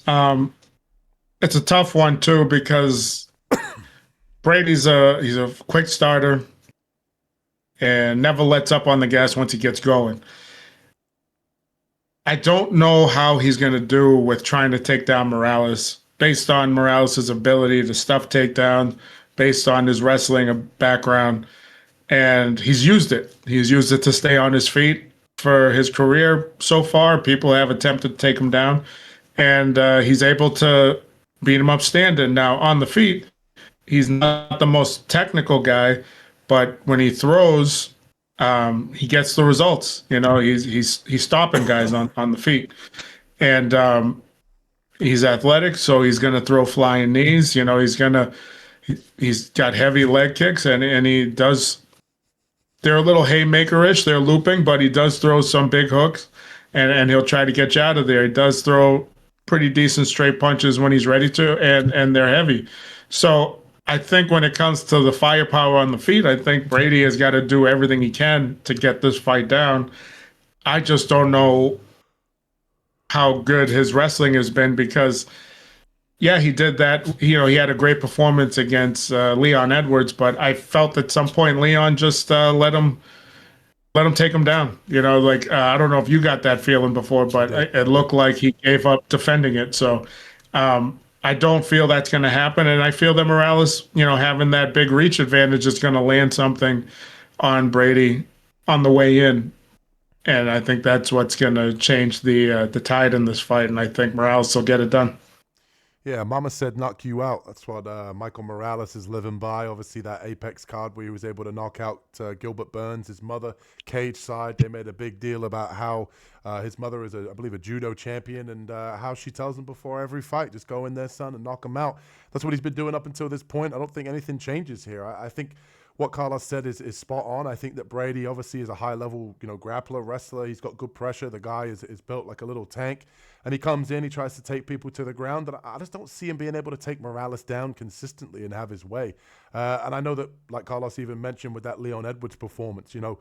It's a tough one too because He's a quick starter and never lets up on the gas once he gets going. I don't know how he's going to do with trying to take down Morales based on Morales' ability to stuff takedown, based on his wrestling background. And he's used it. He's used it to stay on his feet for his career so far. People have attempted to take him down, and he's able to beat him up standing. Now, on the feet, he's not the most technical guy, but when he throws, he gets the results. You know, he's stopping guys on the feet, and he's athletic, so he's going to throw flying knees. You know, he's got heavy leg kicks, and he does. They're a little haymaker-ish. They're looping, but he does throw some big hooks, and he'll try to get you out of there. He does throw pretty decent straight punches when he's ready to, and they're heavy. So I think when it comes to the firepower on the feet, I think Brady has got to do everything he can to get this fight down. I just don't know how good his wrestling has been because, yeah, he did that. You know, he had a great performance against Leon Edwards, but I felt at some point Leon just let him take him down. You know, like I don't know if you got that feeling before, but it looked like he gave up defending it. So I don't feel that's going to happen, and I feel that Morales, you know, having that big reach advantage is going to land something on Brady on the way in. And I think that's what's going to change the tide in this fight, and I think Morales will get it done. Yeah, Mama said knock you out. That's what Michael Morales is living by. Obviously, that Apex card where he was able to knock out Gilbert Burns, his mother, cage side. They made a big deal about how his mother is, I believe, a judo champion, and how she tells him before every fight, just go in there, son, and knock him out. That's what he's been doing up until this point. I don't think anything changes here. I think what Carlos said is spot on. I think that Brady obviously is a high-level, you know, grappler, wrestler. He's got good pressure. The guy is built like a little tank. And he comes in, he tries to take people to the ground. And I just don't see him being able to take Morales down consistently and have his way. And I know that, like Carlos even mentioned with that Leon Edwards performance, you know,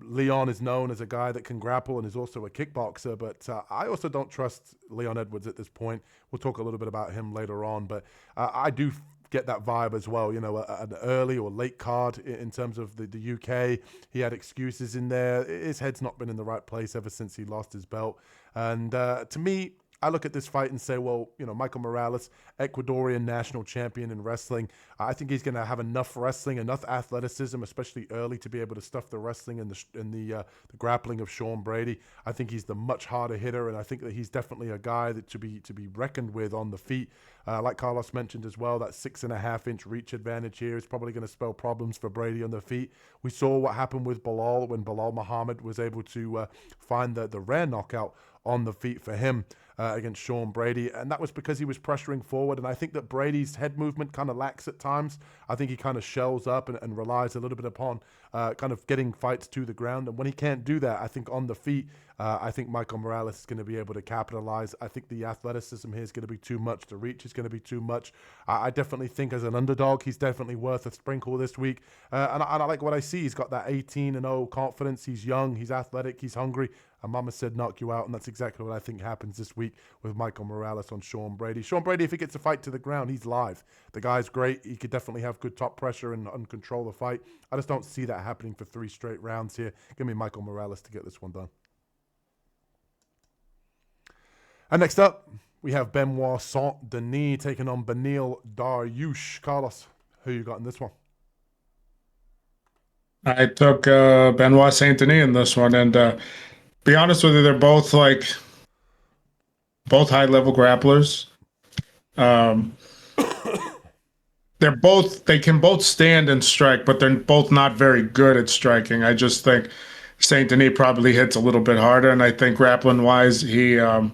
Leon is known as a guy that can grapple and is also a kickboxer. But I also don't trust Leon Edwards at this point. We'll talk a little bit about him later on. But I do get that vibe as well, you know, an early or late card in terms of the UK. He had excuses in there. His head's not been in the right place ever since he lost his belt. And to me, I look at this fight and say, well, you know, Michael Morales, Ecuadorian national champion in wrestling. I think he's going to have enough wrestling, enough athleticism, especially early, to be able to stuff the wrestling and the grappling of Sean Brady. I think he's the much harder hitter, and I think that he's definitely a guy that to be reckoned with on the feet. Like Carlos mentioned as well, that 6.5-inch reach advantage here is probably going to spell problems for Brady on the feet. We saw what happened with Belal when Belal Muhammad was able to find the rare knockout on the feet for him against Sean Brady, and that was because he was pressuring forward. And I think that Brady's head movement kind of lacks at times. I think he kind of shells up and relies a little bit upon kind of getting fights to the ground. And when he can't do that, I think on the feet, I think Michael Morales is going to be able to capitalize. I think the athleticism here is going to be too much. The reach is going to be too much. I definitely think as an underdog, he's definitely worth a sprinkle this week. And I like what I see. He's got that 18-0 confidence. He's young. He's athletic. He's hungry. And Mama said knock you out, and that's exactly what I think happens this week with Michael Morales on Sean Brady. Sean Brady, if he gets a fight to the ground, he's live. The guy's great. He could definitely have good top pressure and control the fight. I just don't see that happening for 3 straight rounds here. Give me Michael Morales to get this one done. And next up, we have Benoit Saint-Denis taking on Beneil Dariush. Carlos, who you got in this one? I took Benoit Saint-Denis in this one, and be honest with you, they're both high-level grapplers. They can both stand and strike, but they're both not very good at striking. I just think Saint-Denis probably hits a little bit harder, and I think grappling-wise, he's a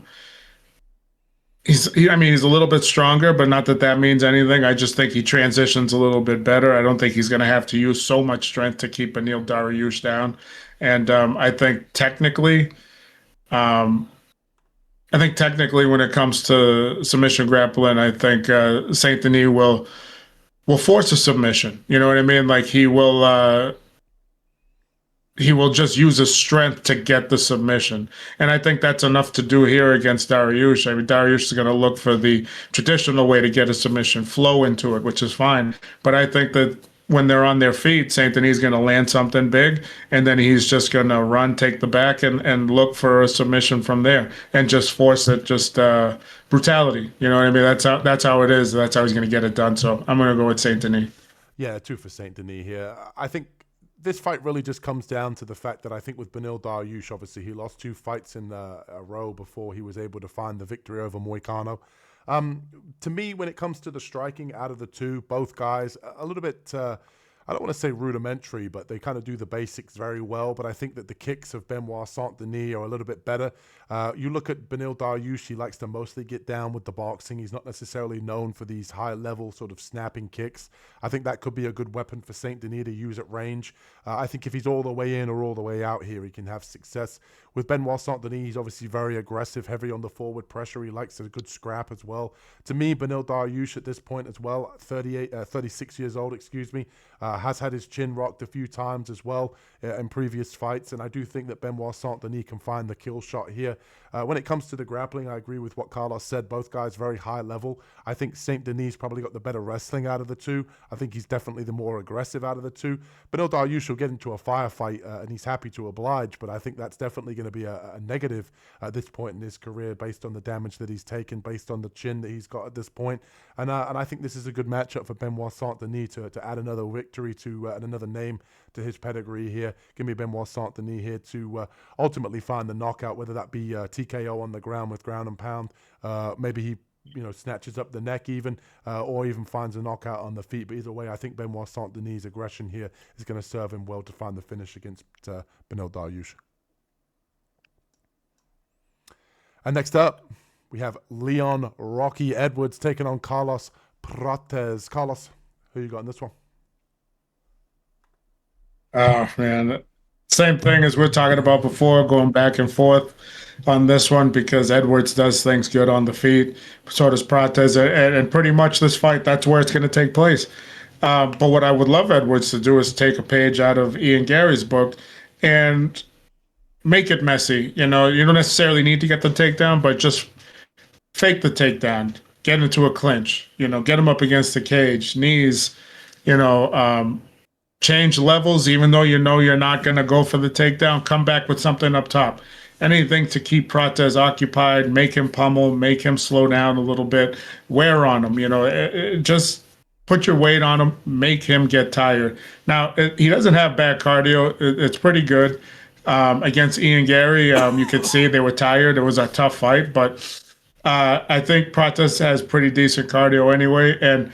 little bit stronger, but not that means anything. I just think he transitions a little bit better. I don't think he's going to have to use so much strength to keep Beneil Dariush down. And I think technically, when it comes to submission grappling, I think Saint-Denis will force a submission. You know what I mean? Like he will he will just use his strength to get the submission. And I think that's enough to do here against Dariush. I mean, Dariush is going to look for the traditional way to get a submission, flow into it, which is fine. But I think that when they're on their feet, Saint-Denis is going to land something big, and then he's just going to run, take the back, and look for a submission from there, and just force it, just brutality. You know what I mean? That's how it is. That's how he's going to get it done. So I'm going to go with Saint-Denis. Yeah, 2 for Saint-Denis here. I think this fight really just comes down to the fact that I think with Beneil Dariush, obviously he lost 2 fights in a row before he was able to find the victory over Moicano. To me, when it comes to the striking out of the 2, both guys a little bit, I don't want to say rudimentary, but they kind of do the basics very well. But I think that the kicks of Benoit Saint-Denis are a little bit better. You look at Beneil Dariush, he likes to mostly get down with the boxing. He's not necessarily known for these high-level sort of snapping kicks. I think that could be a good weapon for Saint-Denis to use at range. I think if he's all the way in or all the way out here, he can have success. With Benoit Saint-Denis, he's obviously very aggressive, heavy on the forward pressure. He likes a good scrap as well. To me, Beneil Dariush at this point as well, 36 years old, has had his chin rocked a few times as well in previous fights, and I do think that Benoit Saint-Denis can find the kill shot here. When it comes to the grappling, I agree with what Carlos said. Both guys very high level. I think Saint-Denis probably got the better wrestling out of the 2. I think he's definitely the more aggressive out of the 2. Beneil Dariush will get into a firefight, and he's happy to oblige, but I think that's definitely going to be a negative at this point in his career based on the damage that he's taken, based on the chin that he's got at this point. And I think this is a good matchup for Benoit Saint-Denis to add another victory to and another name to his pedigree here. Give me Benoit Saint-Denis here to ultimately find the knockout, whether that be TKO on the ground with ground and pound. Maybe he snatches up the neck even, or even finds a knockout on the feet. But either way, I think Benoit Saint-Denis' aggression here is going to serve him well to find the finish against Beneil Dariush. And next up, we have Leon Rocky Edwards taking on Carlos Prates. Carlos, who you got in this one? Oh, man. Same thing as we're talking about before, going back and forth on this one because Edwards does things good on the feet. So does Prates. And pretty much this fight, that's where it's going to take place. But what I would love Edwards to do is take a page out of Ian Gary's book and make it messy. You don't necessarily need to get the takedown, but just fake the takedown, get into a clinch, get him up against the cage, knees, change levels, even though you're not going to go for the takedown, come back with something up top. Anything to keep Prates occupied, make him pummel, make him slow down a little bit, wear on him, just put your weight on him, make him get tired. Now, he doesn't have bad cardio. It's pretty good. Against Ian Gary, you could see they were tired. It was a tough fight, but I think Prates has pretty decent cardio anyway. And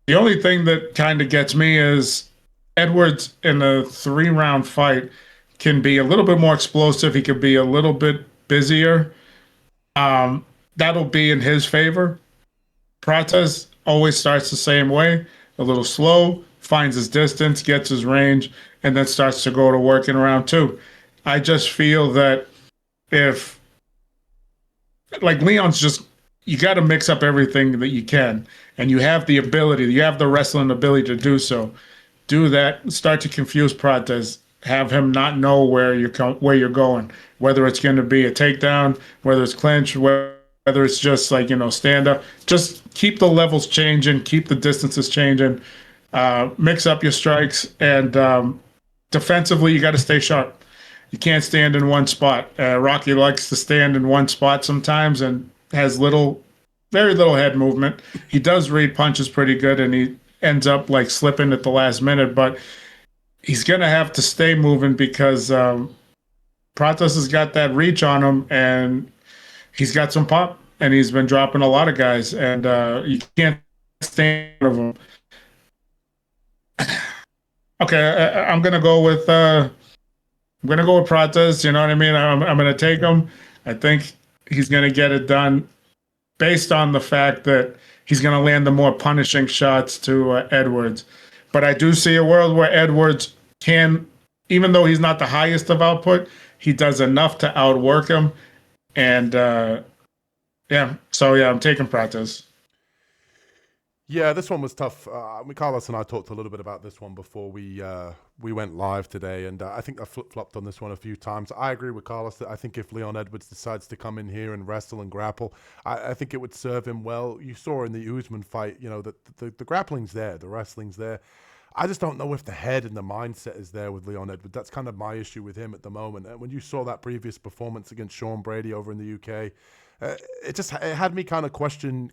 the only thing that kind of gets me is Edwards in a 3-round fight can be a little bit more explosive. He could be a little bit busier. That'll be in his favor. Prates always starts the same way, a little slow, finds his distance, gets his range, and then starts to go to work in round 2. I just feel that if, like Leon's you got to mix up everything that you can, and you have the ability, you have the wrestling ability to do so. Do that, start to confuse Prates, have him not know where you're going, whether it's going to be a takedown, whether it's clinch, whether it's just stand up. Just keep the levels changing, keep the distances changing, mix up your strikes, and defensively, you got to stay sharp. You can't stand in one spot. Rocky likes to stand in one spot sometimes and has very little head movement. He does read punches pretty good, and he ends up slipping at the last minute, but he's going to have to stay moving because Prates has got that reach on him, and he's got some pop, and he's been dropping a lot of guys, and you can't stand of him. Okay, I'm going to go with Prates, you know what I mean? I'm going to take him. I think he's going to get it done based on the fact that he's going to land the more punishing shots to Edwards. But I do see a world where Edwards can, even though he's not the highest of output, he does enough to outwork him. And, I'm taking Prates. Yeah, this one was tough. Carlos and I talked a little bit about this one before we went live today, and I think I flip flopped on this one a few times. I agree with Carlos that I think if Leon Edwards decides to come in here and wrestle and grapple, I think it would serve him well. You saw in the Usman fight, that the grappling's there, the wrestling's there. I just don't know if the head and the mindset is there with Leon Edwards. That's kind of my issue with him at the moment. And when you saw that previous performance against Sean Brady over in the UK, it had me kind of questioning,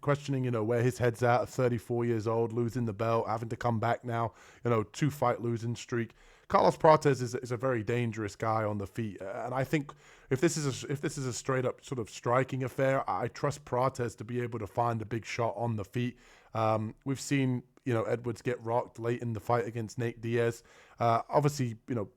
where his head's at 34 years old, losing the belt, having to come back now, 2-fight losing streak. Carlos Prates is a very dangerous guy on the feet, and I think if this is a straight up sort of striking affair, I trust Prates to be able to find a big shot on the feet. We've seen Edwards get rocked late in the fight against Nate Diaz. Obviously,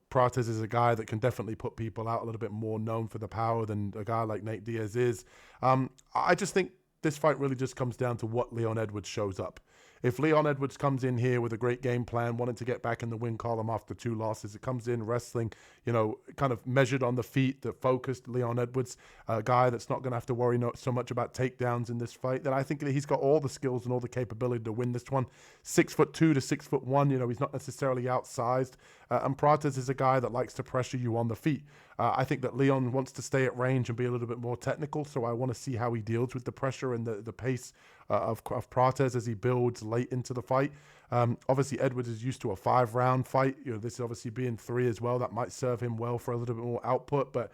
Prates is a guy that can definitely put people out, a little bit more known for the power than a guy like Nate Diaz is. I just think this fight really just comes down to what Leon Edwards shows up. If Leon Edwards comes in here with a great game plan, wanting to get back in the win column after 2 losses, it comes in wrestling, kind of measured on the feet, the focused Leon Edwards, a guy that's not going to have to worry so much about takedowns in this fight, then I think that he's got all the skills and all the capability to win this one. 6'2" to 6'1", he's not necessarily outsized. And Prates is a guy that likes to pressure you on the feet. I think that Leon wants to stay at range and be a little bit more technical, so I want to see how he deals with the pressure and the pace of Prates as he builds late into the fight. Obviously, Edwards is used to a 5-round fight. This obviously being 3 as well. That might serve him well for a little bit more output, but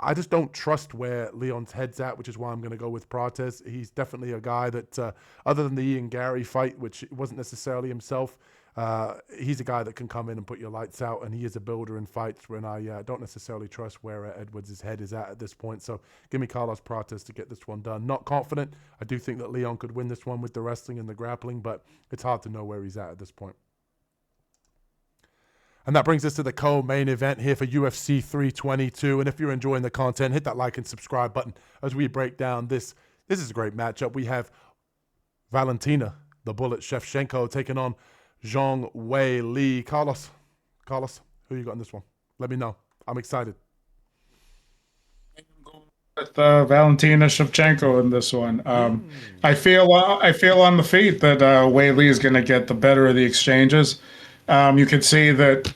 I just don't trust where Leon's head's at, which is why I'm going to go with Prates. He's definitely a guy that, other than the Ian Gary fight, which wasn't necessarily himself, he's a guy that can come in and put your lights out, and he is a builder in fights when I don't necessarily trust where Edwards' head is at this point. So give me Carlos Prates to get this one done. Not confident. I do think that Leon could win this one with the wrestling and the grappling, but it's hard to know where he's at this point. And that brings us to the co-main event here for UFC 322. And if you're enjoying the content, hit that like and subscribe button as we break down this. This is a great matchup. We have Valentina, the Bullet Shevchenko, taking on Zhang Wei Li. Carlos, who you got in this one? Let me know. I'm excited. With Valentina Shevchenko in this one. I feel on the feet that Wei Li is going to get the better of the exchanges. You can see that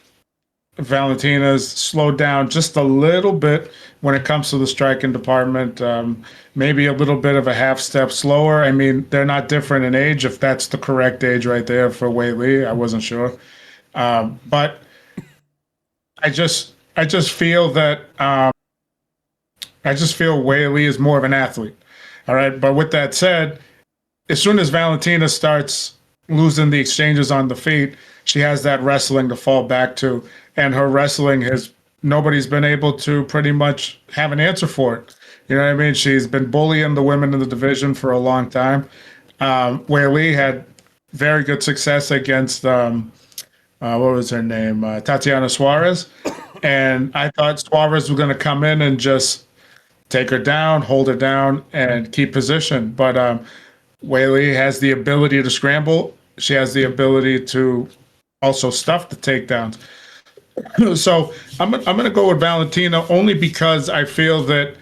Valentina's slowed down just a little bit when it comes to the striking department. Maybe a little bit of a half step slower. I mean, they're not different in age, if that's the correct age right there for Wei Li. I wasn't sure. But I just feel that I just feel Wei Li is more of an athlete. All right. But with that said, as soon as Valentina starts losing the exchanges on the feet, she has that wrestling to fall back to. And her wrestling nobody's been able to pretty much have an answer for it. You know what I mean? She's been bullying the women in the division for a long time. Wei Li had very good success against, what was her name? Tatiana Suarez. And I thought Suarez was going to come in and just take her down, hold her down, and keep position. But Wei Li has the ability to scramble. She has the ability to also stuff the takedowns. So I'm going to go with Valentina only because I feel that,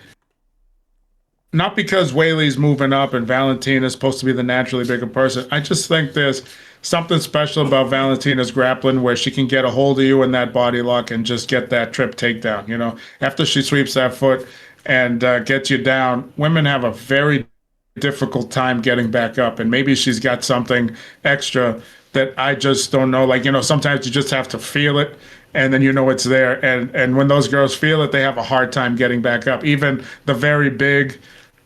not because Wei Li's moving up and Valentina's supposed to be the naturally bigger person. I just think there's something special about Valentina's grappling where she can get a hold of you in that body lock and just get that trip takedown. After she sweeps that foot and gets you down, women have a very difficult time getting back up. And maybe she's got something extra that I just don't know. Sometimes you just have to feel it, and then it's there. And when those girls feel it, they have a hard time getting back up. Even the very big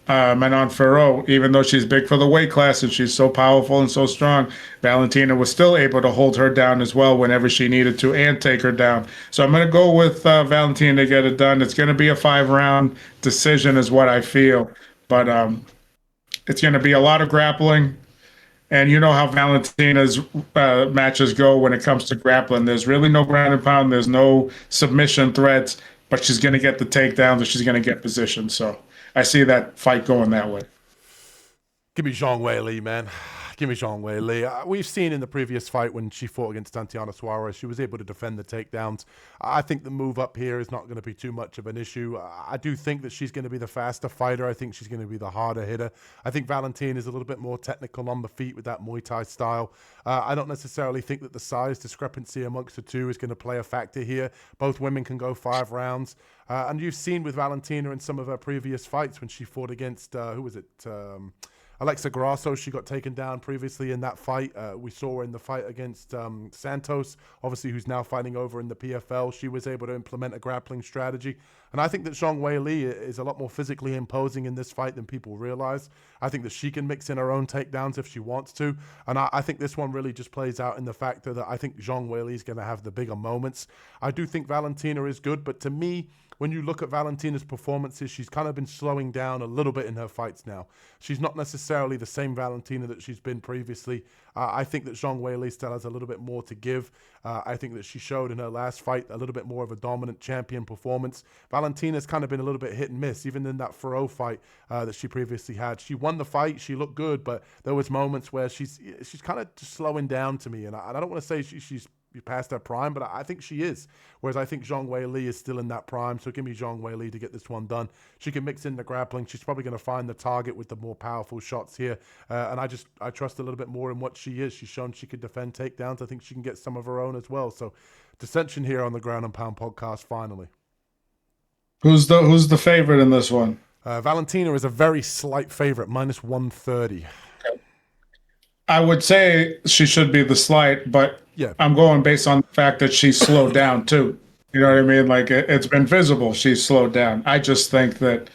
Manon Ferro, even though she's big for the weight class and she's so powerful and so strong, Valentina was still able to hold her down as well whenever she needed to and take her down. So I'm going to go with Valentina to get it done. It's going to be a 5-round decision is what I feel. But it's going to be a lot of grappling. And you know how Valentina's matches go when it comes to grappling. There's really no ground and pound. There's no submission threats, but she's going to get the takedowns and she's going to get position. So I see that fight going that way. Give me Zhang Wei Li, man. Give me Zhang Weili. We've seen in the previous fight when she fought against Tatiana Suarez, she was able to defend the takedowns. I think the move up here is not going to be too much of an issue. I do think that she's going to be the faster fighter. I think she's going to be the harder hitter. I think Valentina is a little bit more technical on the feet with that Muay Thai style. I don't necessarily think that the size discrepancy amongst the two is going to play a factor here. Both women can go 5 rounds. And you've seen with Valentina in some of her previous fights when she fought against, who was it? Alexa Grasso, she got taken down previously in that fight. We saw her in the fight against Santos, obviously, who's now fighting over in the PFL. She was able to implement a grappling strategy. And I think that Zhang Weili is a lot more physically imposing in this fight than people realize. I think that she can mix in her own takedowns if she wants to. And I think this one really just plays out in the factor that I think Zhang Weili is going to have the bigger moments. I do think Valentina is good, but to me, when you look at Valentina's performances, she's kind of been slowing down a little bit in her fights now. She's not necessarily the same Valentina that she's been previously. I think that Zhang Weili still has a little bit more to give. I think that she showed in her last fight a little bit more of a dominant champion performance. Valentina's kind of been a little bit hit and miss, even in that Faro fight that she previously had. She won the fight, she looked good, but there was moments where she's kind of just slowing down to me. And I don't want to say she's past her prime, but I think she is. Whereas I think Zhang Weili is still in that prime. So give me Zhang Weili to get this one done. She can mix in the grappling. She's probably going to find the target with the more powerful shots here. And I trust a little bit more in what she is. She's shown she could defend takedowns. I think she can get some of her own as well. So dissension here on the Ground and Pound podcast finally. Who's the favorite in this one? Valentina is a very slight favorite, -130. I would say she should be the slight, but yeah, I'm going based on the fact that she's slowed down too. You know what I mean? Like it's been visible she's slowed down. I just think that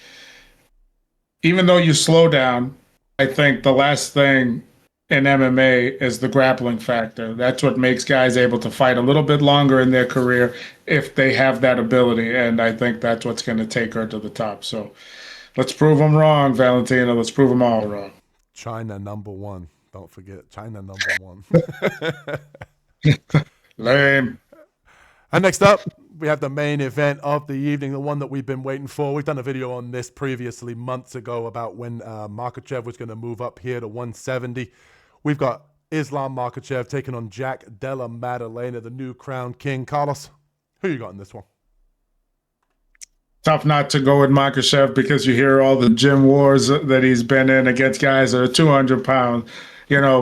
even though you slow down, I think the last thing in MMA is the grappling factor. That's what makes guys able to fight a little bit longer in their career if they have that ability. And I think that's what's going to take her to the top. So let's prove them wrong, Valentina. Let's prove them all wrong. China #1. Don't forget, China #1. Lame. And next up, we have the main event of the evening, the one that we've been waiting for. We've done a video on this previously months ago about when Makhachev was going to move up here to 170. We've got Islam Makhachev taking on Jack Della Maddalena, the new crowned king. Carlos, who you got in this one? Tough not to go with Makhachev because you hear all the gym wars that he's been in against guys that are 200 pounds,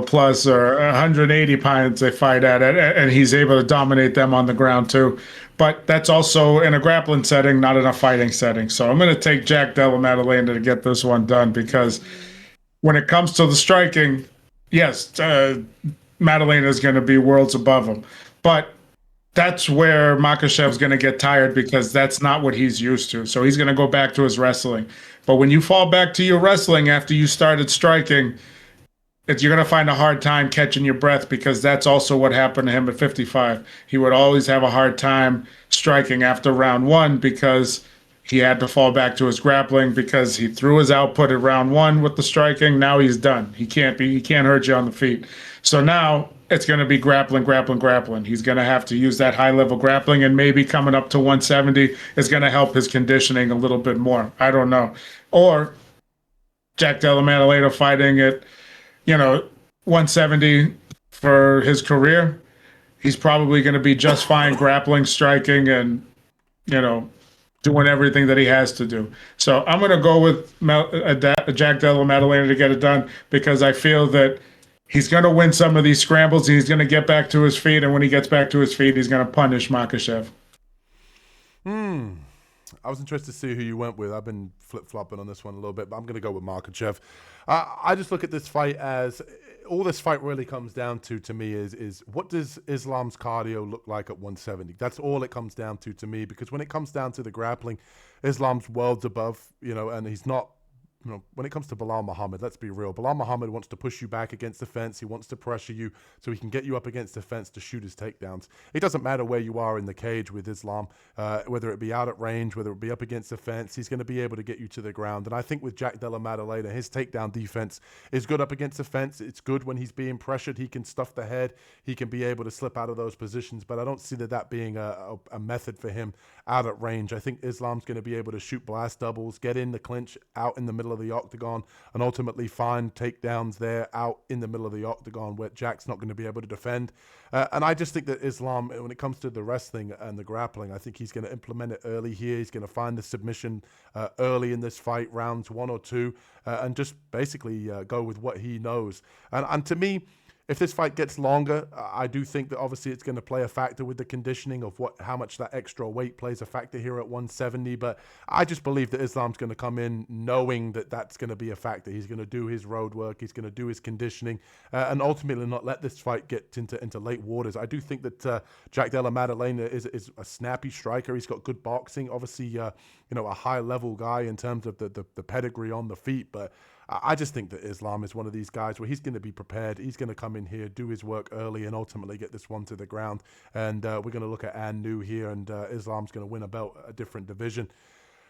plus or 180 pounds they fight at it, and he's able to dominate them on the ground too. But that's also in a grappling setting, not in a fighting setting. So I'm going to take Jack Della Maddalena to get this one done because when it comes to the striking, yes, Maddalena is going to be worlds above him. But that's where Makhachev's going to get tired because that's not what he's used to. So he's going to go back to his wrestling. But when you fall back to your wrestling after you started striking, you're going to find a hard time catching your breath because that's also what happened to him at 55. He would always have a hard time striking after round 1 because he had to fall back to his grappling because he threw his output at round 1 with the striking. Now he's done. He can't hurt you on the feet. So now it's going to be grappling. He's going to have to use that high-level grappling, and maybe coming up to 170 is going to help his conditioning a little bit more. I don't know. Or Jack Della Maddalena fighting at 170 for his career, he's probably going to be just fine grappling, striking, and, doing everything that he has to do. So I'm going to go with Jack Della Maddalena to get it done because I feel that he's going to win some of these scrambles and he's going to get back to his feet. And when he gets back to his feet, he's going to punish Makhachev. I was interested to see who you went with. I've been flip-flopping on this one a little bit, but I'm going to go with Makhachev. I just look at this fight as all this fight really comes down to me is what does Islam's cardio look like at 170? That's all it comes down to me, because when it comes down to the grappling, Islam's worlds above, and he's not, when it comes to Belal Muhammad, let's be real. Belal Muhammad wants to push you back against the fence. He wants to pressure you so he can get you up against the fence to shoot his takedowns. It doesn't matter where you are in the cage with Islam, whether it be out at range, whether it be up against the fence, he's going to be able to get you to the ground. And I think with Jack Della Maddalena, his takedown defense is good up against the fence. It's good when he's being pressured. He can stuff the head. He can be able to slip out of those positions. But I don't see that being a method for him out at range. I think Islam's going to be able to shoot blast doubles, get in the clinch out in the middle middle of the octagon and ultimately find takedowns there out in the middle of the octagon where Jack's not going to be able to defend. And I just think that Islam, when it comes to the wrestling and the grappling, I think he's going to implement it early here. He's going to find the submission early in this fight, rounds 1 or 2, and just basically go with what he knows. And to me, if this fight gets longer, I do think that obviously it's going to play a factor with the conditioning of how much that extra weight plays a factor here at 170. But I just believe that Islam's going to come in knowing that that's going to be a factor. He's going to do his road work. He's going to do his conditioning and ultimately not let this fight get into late waters. I do think that Jack Della Maddalena is a snappy striker. He's got good boxing. Obviously, a high-level guy in terms of the pedigree on the feet. But I just think that Islam is one of these guys where he's going to be prepared. He's going to come in here, do his work early, and ultimately get this one to the ground. And we're going to look at Anu here, and Islam's going to win a belt, a different division.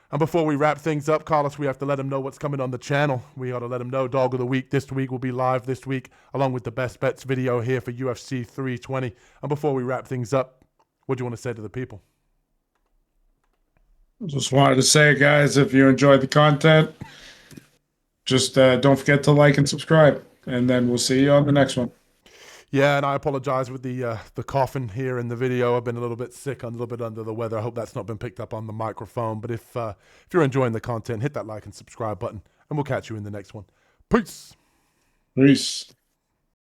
And before we wrap things up, Carlos, we have to let him know what's coming on the channel. We ought to let him know Dog of the Week this week will be live this week, along with the Best Bets video here for UFC 320. And before we wrap things up, what do you want to say to the people? Just wanted to say, guys, if you enjoyed the content, just don't forget to like and subscribe, and then we'll see you on the next one. Yeah, and I apologize with the coughing here in the video. I've been a little bit sick, a little bit under the weather. I hope that's not been picked up on the microphone. But if you're enjoying the content, hit that like and subscribe button, and we'll catch you in the next one. Peace. Peace.